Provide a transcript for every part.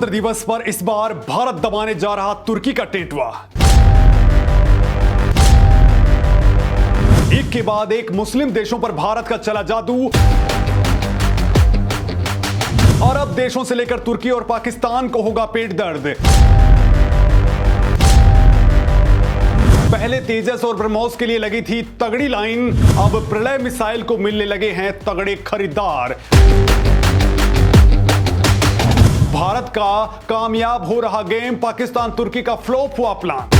गणतंत्र दिवस पर इस बार भारत दबाने जा रहा तुर्की का टेटवा। एक के बाद एक मुस्लिम देशों पर भारत का चला जादू। अरब देशों से लेकर तुर्की और पाकिस्तान को होगा पेट दर्द। पहले तेजस और ब्रह्मोस के लिए लगी थी तगड़ी लाइन, अब प्रलय मिसाइल को मिलने लगे हैं तगड़े खरीदार। भारत का कामयाब हो रहा गेम, पाकिस्तान तुर्की का फ्लॉप हुआ प्लान।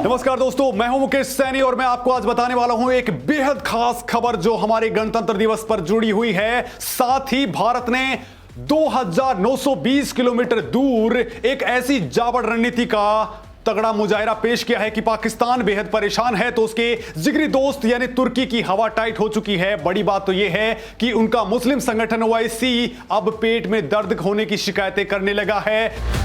नमस्कार दोस्तों, मैं हूं मुकेश सैनी और मैं आपको आज बताने वाला हूं एक बेहद खास खबर जो हमारे गणतंत्र दिवस पर जुड़ी हुई है। साथ ही भारत ने 2920 किलोमीटर दूर एक ऐसी जाबड़ रणनीति का तगड़ा मुजाहिरा पेश किया है कि पाकिस्तान बेहद परेशान है तो उसके जिगरी दोस्त यानी तुर्की की हवा टाइट हो चुकी है। बड़ी बात तो यह है कि उनका मुस्लिम संगठन ओआईसी अब पेट में दर्द होने की शिकायतें करने लगा है।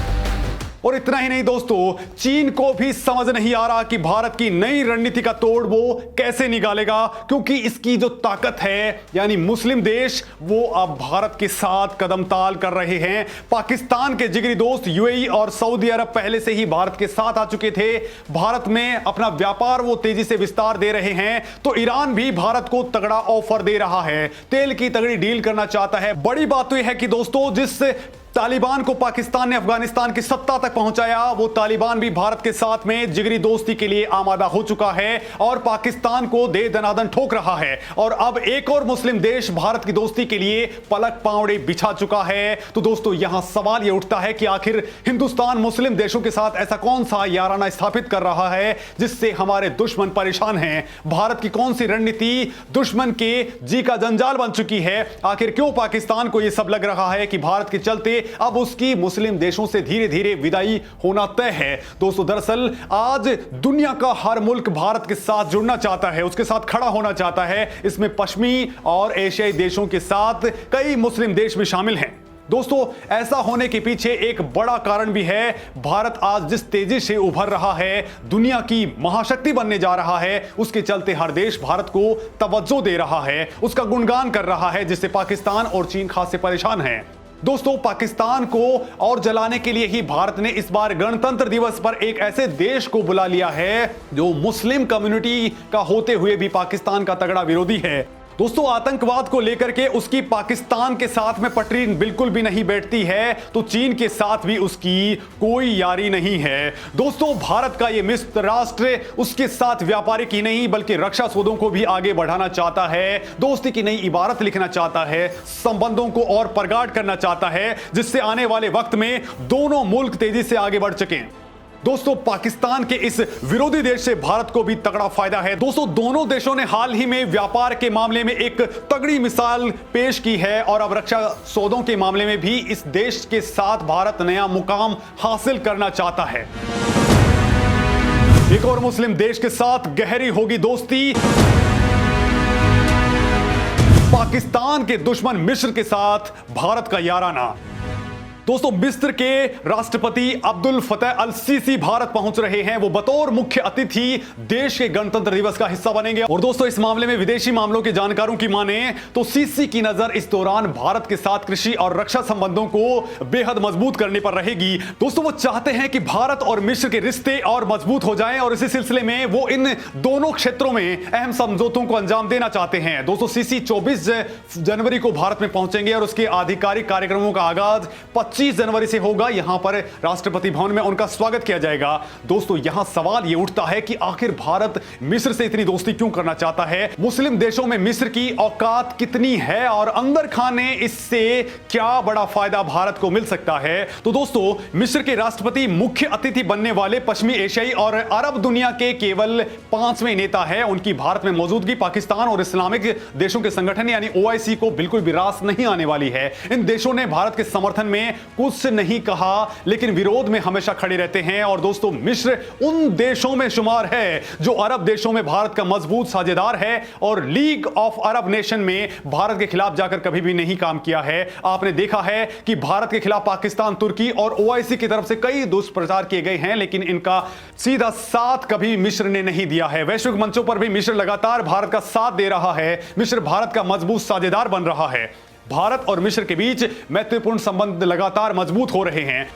और इतना ही नहीं दोस्तों, चीन को भी समझ नहीं आ रहा कि भारत की नई रणनीति का तोड़ वो कैसे निकालेगा, क्योंकि इसकी जो ताकत है यानी मुस्लिम देश वो अब भारत के साथ कदम ताल कर रहे हैं। पाकिस्तान के जिगरी दोस्त यूएई और सऊदी अरब पहले से ही भारत के साथ आ चुके थे। भारत में अपना व्यापार वो तेजी से विस्तार दे रहे हैं। तो ईरान भी भारत को तगड़ा ऑफर दे रहा है, तेल की तगड़ी डील करना चाहता है। बड़ी बात तो यह है कि दोस्तों, जिस तालिबान को पाकिस्तान ने अफगानिस्तान की सत्ता तक पहुंचाया, वो तालिबान भी भारत के साथ में जिगरी दोस्ती के लिए आमादा हो चुका है और पाकिस्तान को दे दनादन ठोक रहा है। और अब एक और मुस्लिम देश भारत की दोस्ती के लिए पलक पावड़े बिछा चुका है। तो दोस्तों, यहां सवाल यह उठता है कि आखिर हिंदुस्तान मुस्लिम देशों के साथ ऐसा कौन सा याराना स्थापित कर रहा है जिससे हमारे दुश्मन परेशान हैं। भारत की कौन सी रणनीति दुश्मन के जी का जंजाल बन चुकी है। आखिर क्यों पाकिस्तान को यह सब लग रहा है कि भारत के चलते अब उसकी मुस्लिम देशों से धीरे धीरे विदाई होना तय है। दोस्तों, दरअसल आज दुनिया का हर मुल्क भारत के साथ जुड़ना चाहता है, उसके साथ खड़ा होना चाहता है। इसमें पश्चिमी और एशियाई देशों के साथ कई मुस्लिम देश भी शामिल हैं। दोस्तों, ऐसा होने के पीछे एक बड़ा कारण भी है। भारत आज जिस तेजी से उभर रहा है, दुनिया की महाशक्ति बनने जा रहा है, उसके चलते हर देश भारत को तवज्जो दे रहा है, उसका गुणगान कर रहा है, जिससे पाकिस्तान और चीन खासे परेशान हैं। दोस्तों, पाकिस्तान को और जलाने के लिए ही भारत ने इस बार गणतंत्र दिवस पर एक ऐसे देश को बुला लिया है जो मुस्लिम कम्युनिटी का होते हुए भी पाकिस्तान का तगड़ा विरोधी है। दोस्तों, आतंकवाद को लेकर के उसकी पाकिस्तान के साथ में पटरी बिल्कुल भी नहीं बैठती है, तो चीन के साथ भी उसकी कोई यारी नहीं है। दोस्तों, भारत का यह मित्र राष्ट्र उसके साथ व्यापारिक ही नहीं बल्कि रक्षा सौदों को भी आगे बढ़ाना चाहता है, दोस्ती की नई इबारत लिखना चाहता है, संबंधों को और प्रगाढ़ करना चाहता है, जिससे आने वाले वक्त में दोनों मुल्क तेजी से आगे बढ़ सकें। दोस्तों, पाकिस्तान के इस विरोधी देश से भारत को भी तगड़ा फायदा है। दोस्तों, दोनों देशों ने हाल ही में व्यापार के मामले में एक तगड़ी मिसाल पेश की है और अब रक्षा सौदों के मामले में भी इस देश के साथ भारत नया मुकाम हासिल करना चाहता है। एक और मुस्लिम देश के साथ गहरी होगी दोस्ती। पाकिस्तान के दुश्मन मिस्र के साथ भारत का याराना। दोस्तों, मिस्र के राष्ट्रपति अब्दुल फतेह अल सीसी भारत पहुंच रहे हैं। वो बतौर मुख्य अतिथि देश के गणतंत्र दिवस का हिस्सा बनेंगे। और दोस्तों, इस मामले में विदेशी मामलों के जानकारों की माने तो सीसी की नजर इस दौरान भारत के साथ कृषि और रक्षा संबंधों को बेहद मजबूत करने पर रहेगी। दोस्तों, वो चाहते हैं कि भारत और मिस्र के रिश्ते और मजबूत हो जाएं और इसी सिलसिले में वो इन दोनों क्षेत्रों में अहम समझौतों को अंजाम देना चाहते हैं। दोस्तों, सीसी 24 जनवरी को भारत में पहुंचेंगे और उसके आधिकारिक कार्यक्रमों का आगाज 25 जनवरी से होगा। यहां पर राष्ट्रपति भवन में उनका स्वागत किया जाएगा। दोस्तों, यहां सवाल यह उठता है कि आखिर भारत मिस्र से इतनी दोस्ती क्यों करना चाहता है। मुस्लिम देशों में मिस्र की औकात कितनी है और अंदर खाने इससे क्या बड़ा फायदा भारत को मिल सकता है। तो दोस्तों, मिस्र के राष्ट्रपति मुख्य अतिथि बनने वाले पश्चिमी एशियाई और अरब दुनिया के केवल 5वें नेता है। उनकी भारत में मौजूदगी पाकिस्तान और इस्लामिक देशों के संगठन यानी ओआईसी को बिल्कुल भी रास नहीं आने वाली है। इन देशों ने भारत के समर्थन में कुछ से नहीं कहा, लेकिन विरोध में हमेशा खड़े रहते हैं। और दोस्तों, मिस्र उन देशों में शुमार है जो अरब देशों में भारत का मजबूत साझेदार है और लीग ऑफ अरब नेशन में भारत के खिलाफ जाकर कभी भी नहीं काम किया है। आपने देखा है कि भारत के खिलाफ पाकिस्तान, तुर्की और ओआईसी की तरफ से कई दुष्प्रचार किए गए हैं, लेकिन इनका सीधा साथ कभी मिस्र ने नहीं दिया है। वैश्विक मंचों पर भी मिस्र लगातार भारत का साथ दे रहा है। मिस्र भारत का मजबूत साझेदार बन रहा है। भारत और मिस्र के बीच महत्वपूर्ण संबंध लगातार मजबूत हो रहे हैं।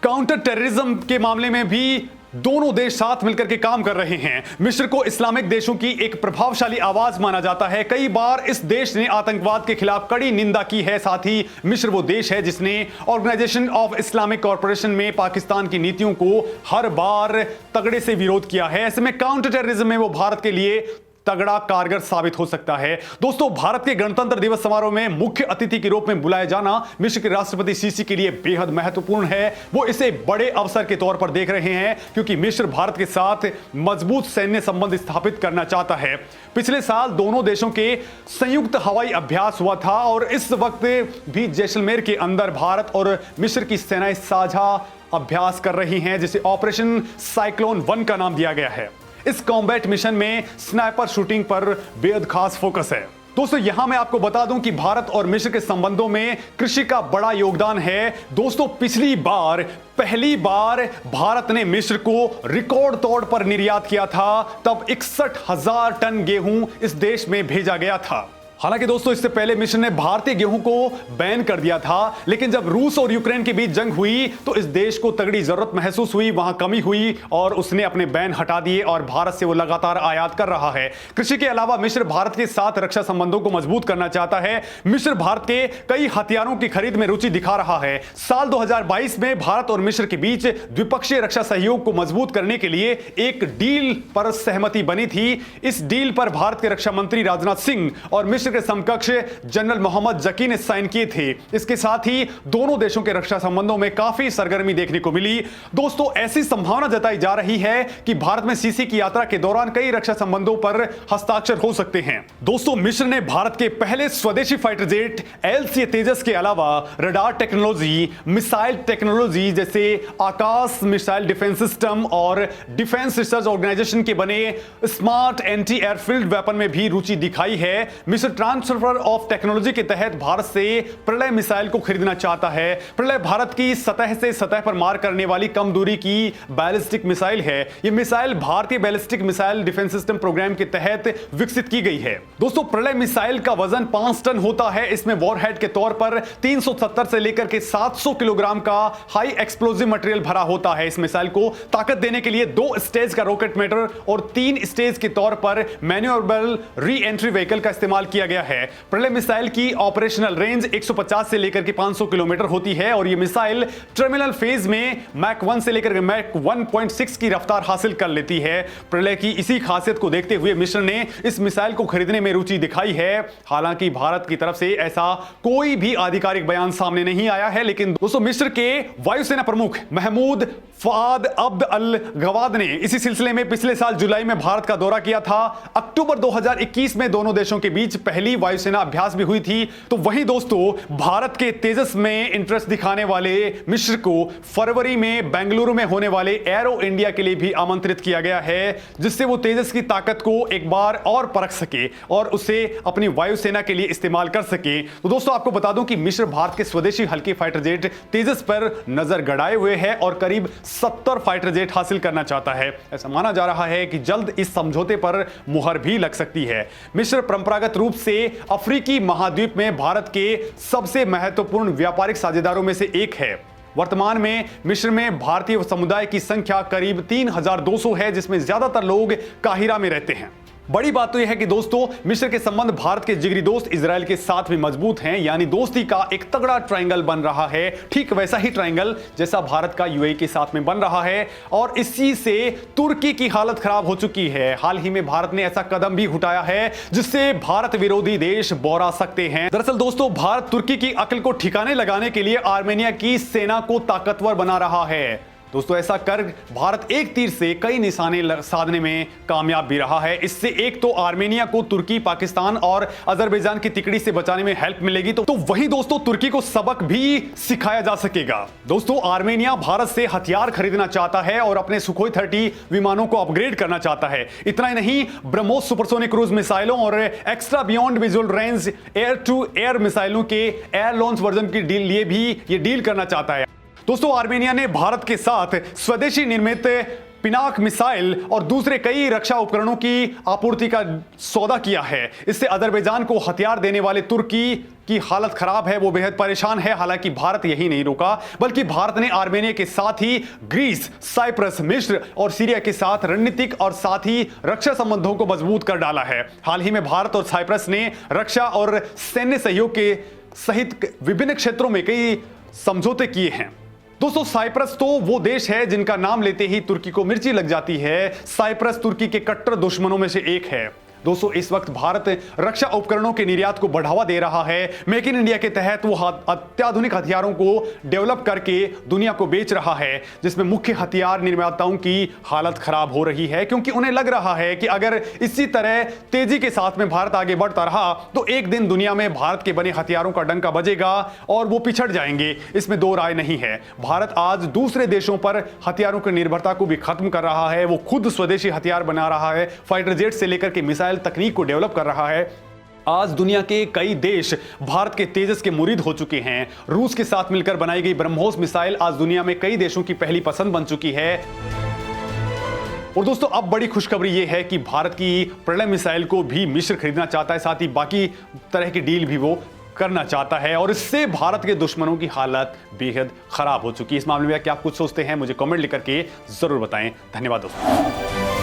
काउंटर टेररिज्म के मामले में भी दोनों देश साथ मिलकर के काम कर रहे हैं। मिस्र को इस्लामिक देशों की एक प्रभावशाली आवाज माना जाता है। कई बार इस देश ने आतंकवाद के खिलाफ कड़ी निंदा की है। साथ ही मिस्र वो देश है जिसने ऑर्गेनाइजेशन ऑफ इस्लामिक कॉरपोरेशन में पाकिस्तान की नीतियों को हर बार तगड़े से विरोध किया है। ऐसे में काउंटर टेररिज्म में वो भारत के लिए तगड़ा कारगर साबित हो सकता है। दोस्तों, भारत के गणतंत्र दिवस समारोह में मुख्य अतिथि के रूप में बुलाया जाना मिस्र के राष्ट्रपति सीसी के लिए बेहद महत्वपूर्ण है। वो इसे बड़े अवसर के तौर पर देख रहे हैं क्योंकि मिस्र भारत के साथ मजबूत सैन्य संबंध स्थापित करना चाहता है। पिछले साल दोनों देशों के संयुक्त हवाई अभ्यास हुआ था और इस वक्त भी जैसलमेर के अंदर भारत और मिस्र की सेनाएं साझा अभ्यास कर रही हैं, जिसे ऑपरेशन साइक्लोन 1 का नाम दिया गया है। इस कॉम्बैट मिशन में स्नाइपर शूटिंग पर बेहद खास फोकस है। दोस्तों, यहां मैं आपको बता दूं कि भारत और मिस्र के संबंधों में कृषि का बड़ा योगदान है। दोस्तों, पहली बार भारत ने मिस्र को रिकॉर्ड तौर पर निर्यात किया था, तब 61,000 टन गेहूं इस देश में भेजा गया था। हालांकि दोस्तों, इससे पहले मिस्र ने भारतीय गेहूं को बैन कर दिया था, लेकिन जब रूस और यूक्रेन के बीच जंग हुई तो इस देश को तगड़ी जरूरत महसूस हुई, वहां कमी हुई और उसने अपने बैन हटा दिए और भारत से वो लगातार आयात कर रहा है। कृषि के अलावा मिस्र भारत के साथ रक्षा संबंधों को मजबूत करना चाहता है। मिस्र भारत के कई हथियारों की खरीद में रुचि दिखा रहा है। साल 2022 में भारत और मिस्र के बीच द्विपक्षीय रक्षा सहयोग को मजबूत करने के लिए एक डील पर सहमति बनी थी। इस डील पर भारत के रक्षा मंत्री राजनाथ सिंह और मिस्र के समकक्ष जनरल मोहम्मद जकी ने साइन किए थे। इसके साथ ही दोनों देशों के रक्षा संबंधों में काफी सरगर्मी देखने को मिली। दोस्तों, ऐसी संभावना जताई जा रही है कि भारत में सीसी की यात्रा के दौरान कई रक्षा संबंधों पर हस्ताक्षर हो सकते हैं। दोस्तों, मिस्र ने भारत के पहले स्वदेशी फाइटर जेट LCA तेजस के अलावा रडार टेक्नोलॉजी, मिसाइल टेक्नोलॉजी जैसे आकाश मिसाइल डिफेंस सिस्टम और डिफेंस रिसर्च ऑर्गेनाइजेशन के बने स्मार्ट एंटी एयरफील्ड वेपन में भी रुचि दिखाई है। मिस्र ट्रांसफर ऑफ टेक्नोलॉजी के तहत भारत से प्रलय मिसाइल को खरीदना चाहता है। प्रलय भारत की सतह से सतह पर मार करने वाली कम दूरी की बैलिस्टिक मिसाइल है। यह मिसाइल भारतीय ballistic missile defence system program के तहत विकसित की गई है। दोस्तों, प्रलय मिसाइल का वजन 5 टन होता है। इसमें वॉरहेड के तौर पर 370 से लेकर के 700 किलोग्राम का हाई एक्सप्लोजिव मटेरियल भरा होता है। इस मिसाइल को ताकत देने के लिए 2 स्टेज का रॉकेट मोटर और 3 स्टेज के तौर पर मैन्यूरेबल री एंट्री व्हीकल का इस्तेमाल किया गया है। प्रलय मिसाइल की ऑपरेशनल रेंज 150 से लेकर के 500 किलोमीटर होती है और यह मिसाइल टर्मिनल फेज में मैक 1 से लेकर के मैक 1.6 की रफ्तार हासिल कर लेती है। प्रलय की इसी खासियत को देखते हुए मिस्र ने इस मिसाइल को खरीदने में रुचि दिखाई है। हालांकि भारत की तरफ से ऐसा कोई भी आधिकारिक बयान सामने नहीं आया है, लेकिन दोस्तों, मिस्र के वायुसेना प्रमुख महमूद फआद अब्द अल गवाद ने इसी सिलसिले में पिछले साल जुलाई में भारत का दौरा किया था। अक्टूबर 2021 में दोनों देशों के बीच पहली वायुसेना अभ्यास भी हुई थी। तो वहीं दोस्तों, भारत के तेजस में इंटरेस्ट दिखाने वाले मिस्र को फरवरी में बेंगलुरु में होने वाले एरो इंडिया के लिए भी आमंत्रित किया गया है, जिससे वो तेजस की ताकत को एक बार और परख सके और उसे अपनी वायुसेना के लिए इस्तेमाल कर सके। तो दोस्तों, आपको बता दूं कि मिस्र भारत के स्वदेशी हल्के फाइटर जेट तेजस पर नजर गड़ाए हुए है और करीब 70 फाइटर जेट हासिल करना चाहता है। ऐसा माना जा रहा है कि जल्द इस समझौते पर मुहर भी लग सकती है। मिस्र परंपरागत रूप से अफ्रीकी महाद्वीप में भारत के सबसे महत्वपूर्ण व्यापारिक साझेदारों में से एक है। वर्तमान में मिस्र में भारतीय समुदाय की संख्या करीब 3200 है, जिसमें ज्यादातर लोग काहिरा में रहते हैं। बड़ी बात तो यह है कि दोस्तों, मिस्र के संबंध भारत के जिगरी दोस्त इजराइल के साथ भी मजबूत हैं, यानी दोस्ती का एक तगड़ा ट्रायंगल बन रहा है। ठीक वैसा ही ट्रायंगल जैसा भारत का यूएई के साथ में बन रहा है और इसी से तुर्की की हालत खराब हो चुकी है। हाल ही में भारत ने ऐसा कदम भी उठाया है जिससे भारत विरोधी देश बौरा सकते हैं। दरअसल दोस्तों, भारत तुर्की की अक्ल को ठिकाने लगाने के लिए आर्मेनिया की सेना को ताकतवर बना रहा है। दोस्तों, ऐसा कर भारत एक तीर से कई निशाने साधने में कामयाब भी रहा है। इससे एक तो आर्मेनिया को तुर्की, पाकिस्तान और अजरबैजान की तिकड़ी से बचाने में हेल्प मिलेगी, तो वहीं दोस्तों तुर्की को सबक भी सिखाया जा सकेगा। दोस्तों, आर्मेनिया भारत से हथियार खरीदना चाहता है और अपने सुखोई 30 विमानों को अपग्रेड करना चाहता है। इतना ही नहीं, ब्रह्मोस सुपरसोनिक क्रूज मिसाइलों और extra beyond visual range air to air मिसाइलों के एयर लॉन्च वर्जन की डील लिए भी ये डील करना चाहता है। दोस्तों, आर्मेनिया ने भारत के साथ स्वदेशी निर्मित पिनाक मिसाइल और दूसरे कई रक्षा उपकरणों की आपूर्ति का सौदा किया है। इससे अजरबैजान को हथियार देने वाले तुर्की की हालत खराब है, वो बेहद परेशान है। हालांकि भारत यही नहीं रुका, बल्कि भारत ने आर्मेनिया के साथ ही ग्रीस, साइप्रस, मिस्र और सीरिया के साथ रणनीतिक और साथ ही रक्षा संबंधों को मजबूत कर डाला है। हाल ही में भारत और साइप्रस ने रक्षा और सैन्य सहयोग के सहित विभिन्न क्षेत्रों में कई समझौते किए हैं। दोस्तों, साइप्रस तो वो देश है जिनका नाम लेते ही तुर्की को मिर्ची लग जाती है। साइप्रस तुर्की के कट्टर दुश्मनों में से एक है। दोस्तों, इस वक्त भारत रक्षा उपकरणों के निर्यात को बढ़ावा दे रहा है। मेक इन इंडिया के तहत वो अत्याधुनिक हथियारों को डेवलप करके दुनिया को बेच रहा है, जिसमें मुख्य हथियार निर्माताओं की हालत खराब हो रही है, क्योंकि उन्हें लग रहा है कि अगर इसी तरह तेजी के साथ में भारत आगे बढ़ता रहा तो एक दिन दुनिया में भारत के बने हथियारों का डंका बजेगा और वो पिछड़ जाएंगे। इसमें दो राय नहीं है। भारत आज दूसरे देशों पर हथियारों की निर्भरता को भी खत्म कर रहा है। वो खुद स्वदेशी हथियार बना रहा है, फाइटर जेट से लेकर के मिसाइल तकनीक को डेवलप कर रहा है। आज दुनिया के कई देश भारत के तेजस के मुरीद हो चुके हैं। रूस के साथ मिलकर बनाई गई ब्रह्मोस मिसाइल आज दुनिया में कई देशों की पहली पसंद बन चुकी है। और दोस्तों, अब बड़ी खुशखबरी यह है कि भारत की प्रलय मिसाइल को भी मिस्र खरीदना चाहता है, साथ ही बाकी तरह की डील भी वो करना चाहता है, और इससे भारत के दुश्मनों की हालत बेहद खराब हो चुकी है। इस मामले में क्या आप कुछ सोचते हैं, मुझे कमेंट लिख करके जरूर बताएं। धन्यवाद दोस्तों।